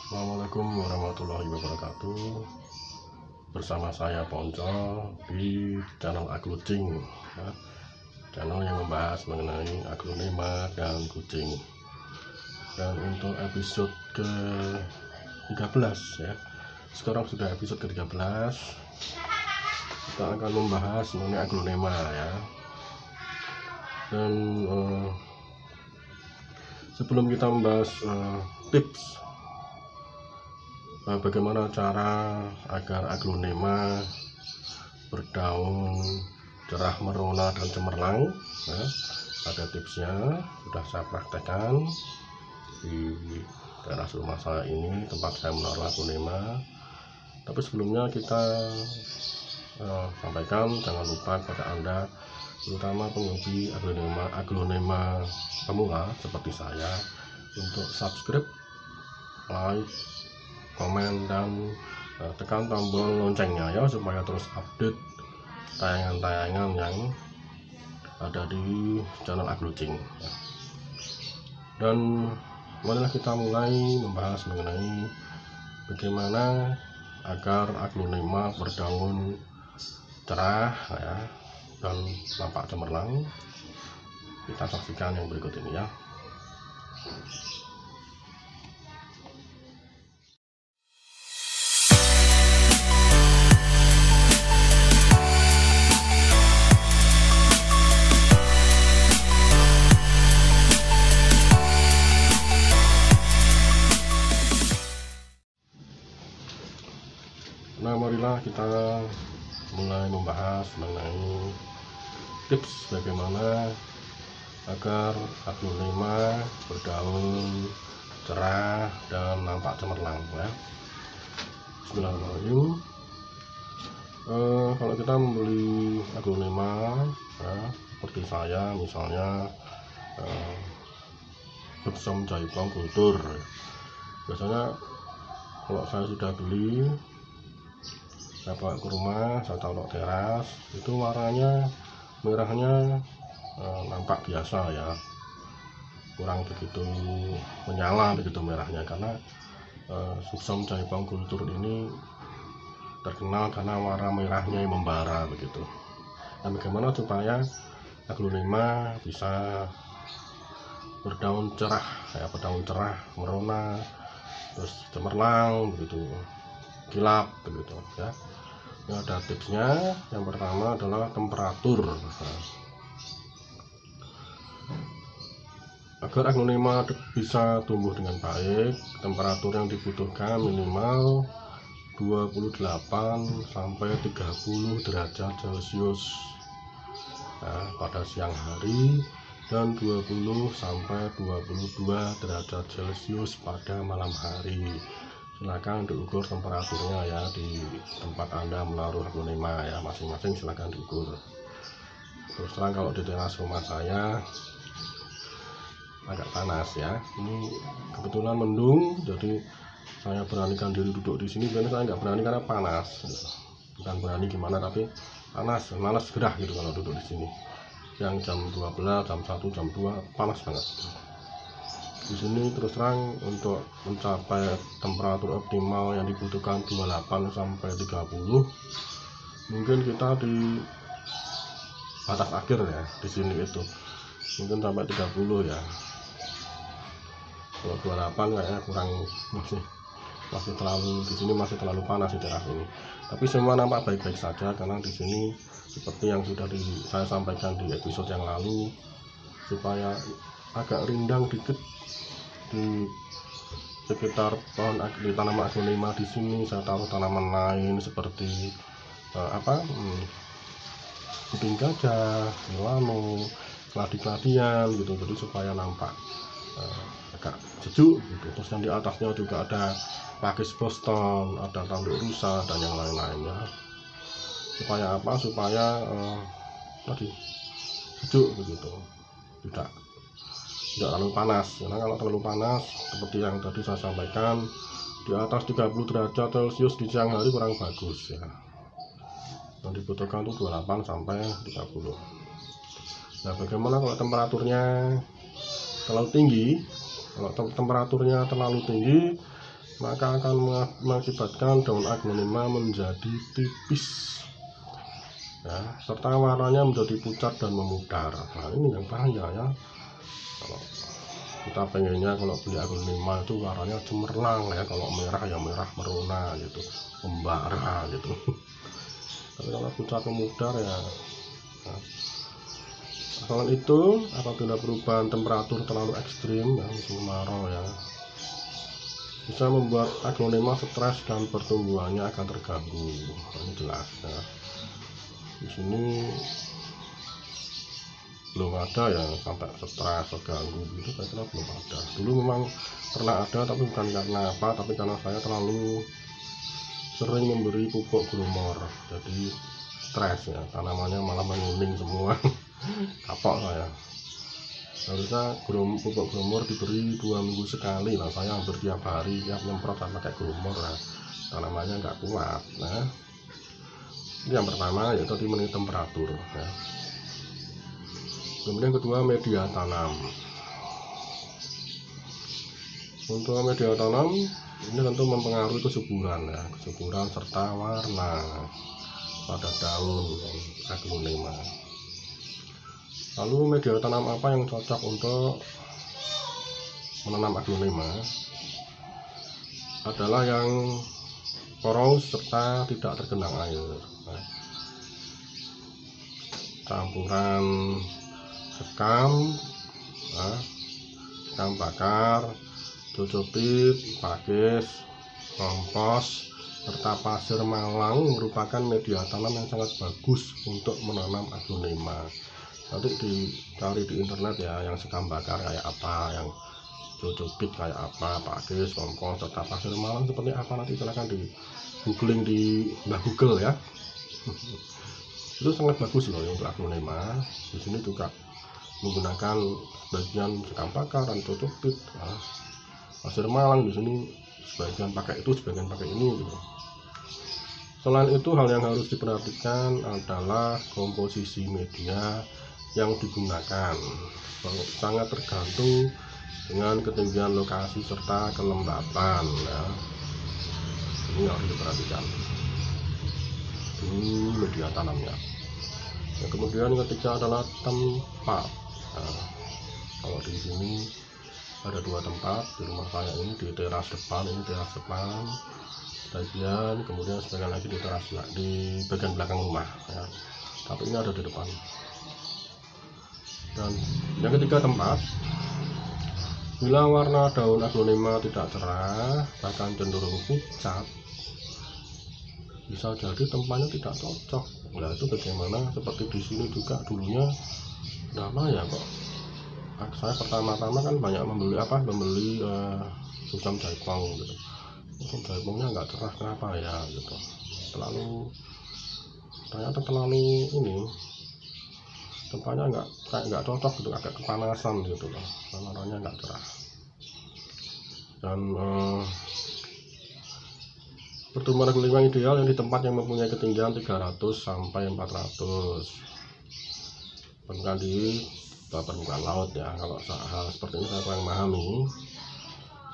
Assalamualaikum warahmatullahi wabarakatuh. Bersama saya Ponco di channel Aglucing ya, channel yang membahas mengenai aglonema dan kucing. Dan untuk episode ke-13 ya, sekarang sudah episode ke-13, kita akan membahas mengenai aglonema ya. Dan sebelum kita membahas tips bagaimana cara agar aglonema berdaun cerah merona dan cemerlang ya, ada tipsnya, sudah saya praktekkan di daerah rumah saya ini, tempat saya menaruh aglonema. Tapi sebelumnya kita sampaikan, jangan lupa kepada Anda, terutama penghobi aglonema pemula seperti saya, untuk subscribe, like, komen, dan tekan tombol loncengnya ya, supaya terus update tayangan-tayangan yang ada di channel Aglucing ya. Dan marilah kita mulai membahas mengenai bagaimana agar aglonema berdaun cerah ya, dan nampak cemerlang. Kita saksikan yang berikut ini ya. Nah, marilah kita mulai membahas mengenai tips bagaimana agar aglonema berdaun cerah dan nampak cemerlang ya. Bismillahirrahmanirrahim. Kalau kita membeli aglonema ya, seperti saya misalnya Buxom Jaipong Kultur, biasanya kalau saya sudah beli, saya bawa ke rumah, saya taruh teras, itu warnanya merahnya nampak biasa ya, kurang begitu menyala begitu merahnya, karena Buxom Jaipong Kultur ini terkenal karena warna merahnya yang membara begitu. Dan bagaimana supaya aglonema bisa berdaun cerah ya, berdaun cerah merona terus cemerlang begitu, kilap begitu ya. Ini ada tipsnya. Yang pertama adalah temperatur. Agar aglonema bisa tumbuh dengan baik, temperatur yang dibutuhkan minimal 28 sampai 30 derajat Celcius ya, pada siang hari, dan 20 sampai 22 derajat Celcius pada malam hari. Silakan diukur temperaturnya ya di tempat Anda menaruh aglonema ya, masing-masing silakan diukur. Terus terang kalau di teras rumah saya agak panas ya, ini kebetulan mendung, jadi saya beranikan diri duduk di sini. Biasanya saya nggak berani karena panas, bukan berani gimana, tapi malas gerah gitu kalau duduk di sini. Yang jam 12, jam 1, jam 2 panas banget di sini. Terus terang untuk mencapai temperatur optimal yang dibutuhkan 28 sampai 30, mungkin kita di batas akhir ya di sini, itu mungkin sampai 30 ya. Kalau 28 kayaknya kurang, masih terlalu, di sini masih terlalu panas di teras ini. Tapi semua nampak baik-baik saja, karena di sini seperti yang sudah saya sampaikan di episode yang lalu, supaya agak rindang dikit di sekitar pohon, di tanaman aglonema di sini saya taruh tanaman lain seperti kuping gajah, milano, keladi-keladian gitu, jadi supaya nampak agak sejuk gitu. Terus yang di atasnya juga ada pakis Boston, ada tanduk rusa, dan yang lain-lainnya. Supaya apa? Supaya tadi sejuk begitu, tidak terlalu panas. Karena kalau terlalu panas, seperti yang tadi saya sampaikan, di atas 30 derajat Celcius di siang hari kurang bagus ya. Yang dibutuhkan itu 28 sampai 30. Nah, bagaimana kalau temperaturnya terlalu tinggi? Kalau temperaturnya terlalu tinggi, maka akan mengakibatkan daun aglonema menjadi tipis ya, serta warnanya menjadi pucat dan memudar. Nah ini yang bahaya ya, kalau kita pengennya kalau beli aglonema itu warnanya cemerlang ya, kalau merah ya merah merona gitu, membara gitu. Tapi kalau pucat memudar ya. Nah, selain itu, apabila perubahan temperatur terlalu ekstrim ya, musim kemarau ya, bisa membuat aglonema stres dan pertumbuhannya akan terganggu. Nah, ini jelas ya. Di sini belum ada yang sampai stres terganggu gitu, saya kira belum ada. Dulu memang pernah ada, tapi bukan karena apa, tapi karena saya terlalu sering memberi pupuk grumor, jadi stres ya, tanamannya malah menguning semua. Kapok saya. Harusnya pupuk grumor diberi 2 minggu sekali, lah saya hampir tiap hari tiap nyemprot sama pakai grumor, nah tanamannya nggak kuat. Nah ini yang pertama, yaitu tadi mengenai temperatur ya. Kemudian kedua, media tanam. Untuk media tanam ini tentu mempengaruhi kesuburan ya, kesuburan serta warna pada daun aglonema. Lalu media tanam apa yang cocok untuk menanam aglonema? Adalah yang poros serta tidak tergenang air. Nah, campuran sekam, nah, sekam bakar, cocopit, pakis, kompos, serta pasir malang merupakan media tanam yang sangat bagus untuk menanam aglonema. Nanti dicari di internet ya, yang sekam bakar kayak apa, yang cocopit kayak apa, pakis, kompos, serta pasir malang seperti apa, nanti silahkan di googling di Google ya. Itu sangat bagus loh ya untuk aglonema. Di sini juga menggunakan bagian sekam bakar dan cocopit, nah, pasir malang di sini sebagian pakai itu, sebagian pakai ini gitu. Selain itu, hal yang harus diperhatikan adalah komposisi media yang digunakan, sangat tergantung dengan ketinggian lokasi serta kelembapan ya. Ini harus diperhatikan, ini media tanamnya. Yang kemudian ketiga adalah tempat. Nah, kalau di sini ada 2 tempat di rumah saya, ini di teras depan, ini teras depan bagian, kemudian sebagian lagi di teras di bagian belakang rumah ya. Tapi ini ada di depan. Dan yang ketiga, tempat. Bila warna daun aglonema tidak cerah, bahkan cenderung pucat, bisa jadi tempatnya tidak cocok. Nah itu bagaimana? Seperti di sini juga dulunya, kenapa ya kok saya pertama-tama kan banyak membeli susam jaipong gitu. Susam jaipongnya nggak cerah, kenapa ya gitu. Ternyata terlalu ini, tempatnya nggak cocok gitu, agak kepanasan gitu loh, warnanya nggak cerah. Dan pertumbuhan aglonema ideal yang di tempat yang mempunyai ketinggian 300 sampai 400, bukan di permukaan laut ya. Kalau hal seperti ini saya kurang memahami.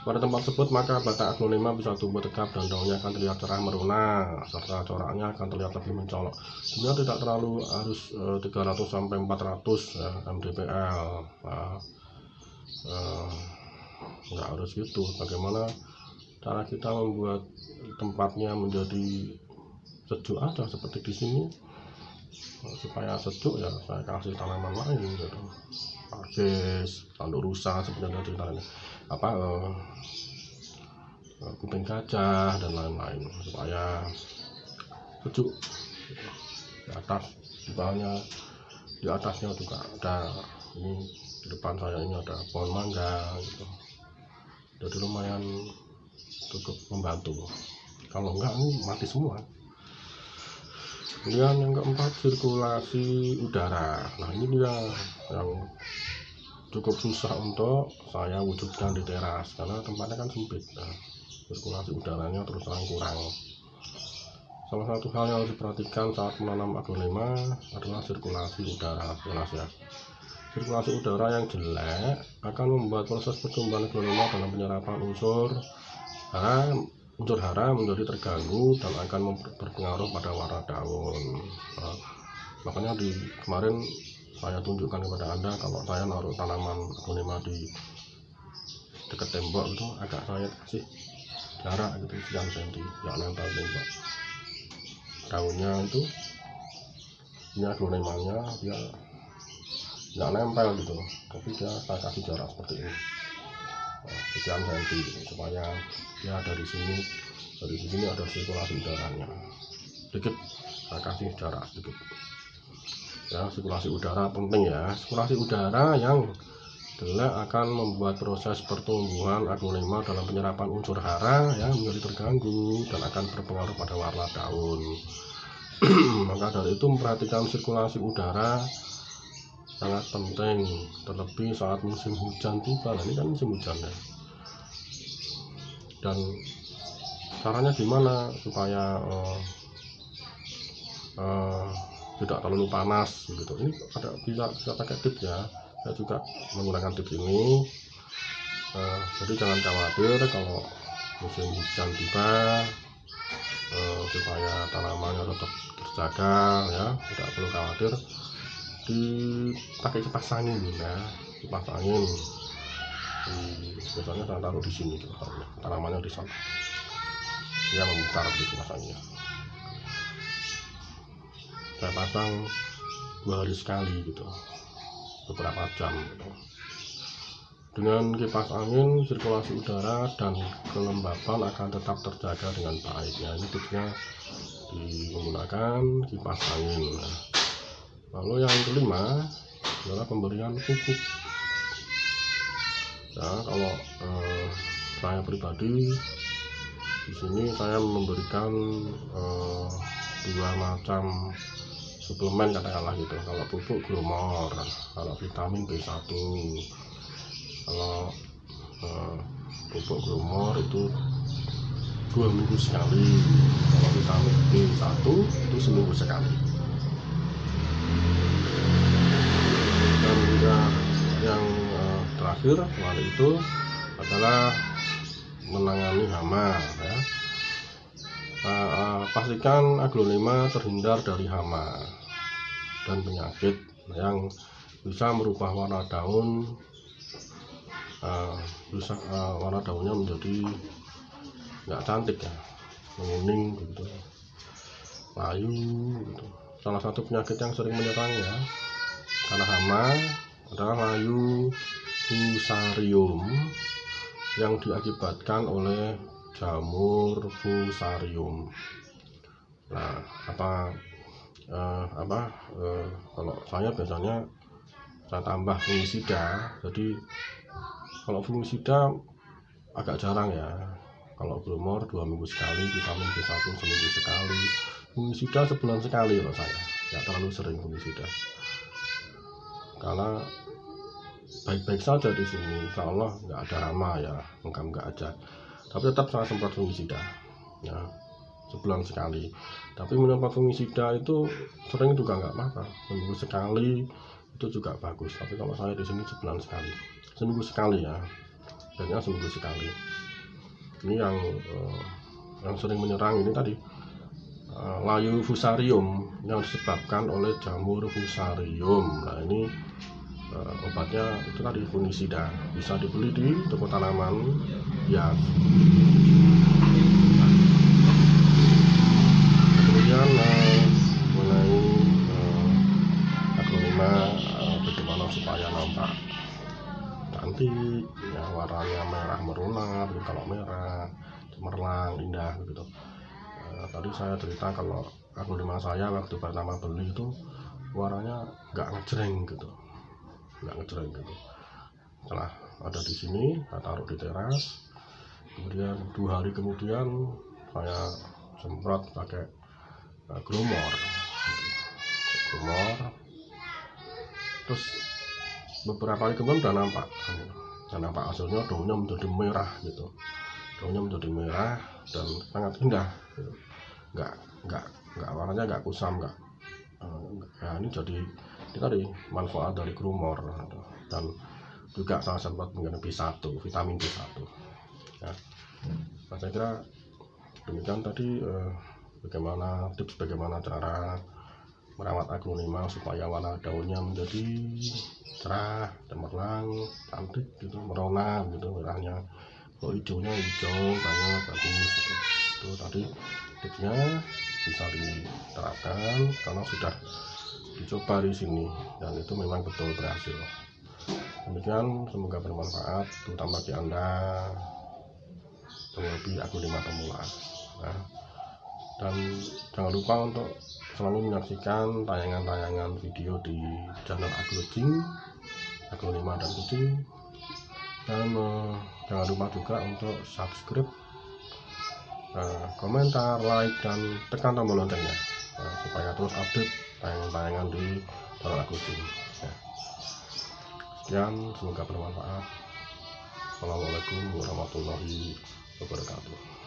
Pada tempat tersebut maka batang aglonema bisa tumbuh tegap dan daunnya akan terlihat cerah merona serta coraknya akan terlihat lebih mencolok. Sebenarnya tidak terlalu harus 300 sampai 400 ya, mdpl. Nah, nggak harus gitu. Bagaimana cara kita membuat tempatnya menjadi sejuk aja seperti di sini. Supaya sejuk ya saya kasih tanaman lain gitu, pakis, tanduk rusa sebenarnya ceritanya apa, kuping gajah dan lain-lain, supaya sejuk. Di atas, di bawahnya, di atasnya juga ada, ini di depan saya ini ada pohon mangga gitu, jadi lumayan cukup membantu. Kalau enggak ini mati semua. Kemudian yang keempat, sirkulasi udara. Nah ini dia yang cukup susah untuk saya wujudkan di teras karena tempatnya kan sempit. Nah, sirkulasi udaranya terus terang kurang. Salah satu hal yang harus diperhatikan saat menanam aglonema adalah sirkulasi udara. Sirkulasi udara yang jelek akan membuat proses pertumbuhan aglonema dalam penyerapan unsur unsur hara menjadi terganggu dan akan berpengaruh pada warna daun. Nah, makanya kemarin saya tunjukkan kepada Anda, kalau saya naruh tanaman aglonema di dekat tembok itu agak saya kasih jarak gitu sekian senti, nggak nempel tembok. Daunnya itu, ini aglonemanya dia nggak nempel gitu, tapi saya kasih jarak seperti ini, sekian senti gitu, supaya ya dari sini ada sirkulasi udaranya sedikit. Saya kasih jarak sedikit ya, sirkulasi udara penting ya. Sirkulasi udara yang jelek akan membuat proses pertumbuhan aglonema dalam penyerapan unsur hara ya menjadi terganggu dan akan berpengaruh pada warna daun. Maka dari itu memperhatikan sirkulasi udara sangat penting, terlebih saat musim hujan tiba. Nah, ini kan musim hujan ya. Dan caranya gimana supaya tidak terlalu panas gitu, ini ada bisa pakai tips ya. Saya juga menggunakan tips ini. Jadi jangan khawatir kalau musim hujan tiba, supaya tanamannya tetap terjaga ya, tidak perlu khawatir. Dipakai kipas angin ya, kipas angin biasanya saya taruh di sini gitu, tanamannya di sana dia memutar di kipas anginnya. Saya pasang 2 hari sekali gitu, beberapa jam gitu. Dengan kipas angin, sirkulasi udara dan kelembapan akan tetap terjaga dengan baik ya. Ini tipsnya menggunakan kipas angin. Lalu yang kelima adalah pemberian pupuk ya. Kalau saya pribadi di sini saya memberikan 2 macam suplemen katakanlah gitu. Kalau pupuk Gromor, kalau vitamin B1. Kalau pupuk Gromor itu 2 minggu sekali, kalau vitamin B1 itu seminggu sekali. Dan juga yang terakhir setelah itu adalah menangani hama ya. Pastikan aglonema terhindar dari hama dan penyakit yang bisa merubah warna daun, warna daunnya menjadi nggak cantik ya, menguning gitu, layu gitu. Salah satu penyakit yang sering menyerang ya karena hama adalah layu fusarium yang diakibatkan oleh jamur fusarium. Nah, kalau saya biasanya saya tambah fungisida. Jadi kalau fungisida agak jarang ya. Kalau Gromor 2 minggu sekali, vitamin B1 seminggu sekali, fungisida sebulan sekali kalau saya. Nggak terlalu sering fungisida. Karena baik-baik saja di sini, insya Allah nggak ada hama ya, enggak aja. Tapi tetap saya semprot fungisida ya, sebulan sekali. Tapi menyemprot fungisida itu sering juga nggak apa-apa, seminggu sekali itu juga bagus. Tapi kalau saya di sini sebulan sekali, seminggu sekali ya, dan seminggu sekali. Ini yang sering menyerang ini tadi, layu fusarium yang disebabkan oleh jamur fusarium. Nah, ini obatnya itu tadi fungisida, bisa dibeli di toko tanaman ya. Kemudian mengenai aglonema, bagaimana supaya nampak cantik ya, warnanya merah merona, kalau merah cemerlang indah gitu. Tadi saya cerita kalau aglonema saya waktu pertama beli itu warnanya nggak ngejreng gitu. Setelah ada di sini, saya taruh di teras. Kemudian 2 hari kemudian saya semprot pakai Gromor. Terus beberapa hari kemudian udah nampak hasilnya, daunnya menjadi merah gitu. Daunnya menjadi merah dan sangat indah. Gitu. Nggak warnanya nggak kusam, nggak. Ya, ini tadi manfaat dari Gromor dan juga saya sempat menggunakan B1, vitamin B1 ya. Nah, saya kira demikian tadi tips bagaimana cara merawat aglonema supaya warna daunnya menjadi cerah, cemerlang, cantik gitu, merona gitu, merahnya kalau hijaunya hijau banget, bagus gitu. Itu tadi tipsnya bisa diterapkan karena sudah dicoba di sini dan itu memang betul berhasil. Demikian, semoga bermanfaat terutama bagi Anda penghobi aglonema pemula. Nah, dan jangan lupa untuk selalu menyaksikan tayangan-tayangan video di channel aglonema dan kucing, dan jangan lupa juga untuk subscribe, komentar, like, dan tekan tombol loncengnya supaya terus update tayangan-tayangan di channel kucing. Sekian, semoga bermanfaat. Assalamualaikum warahmatullahi wabarakatuh.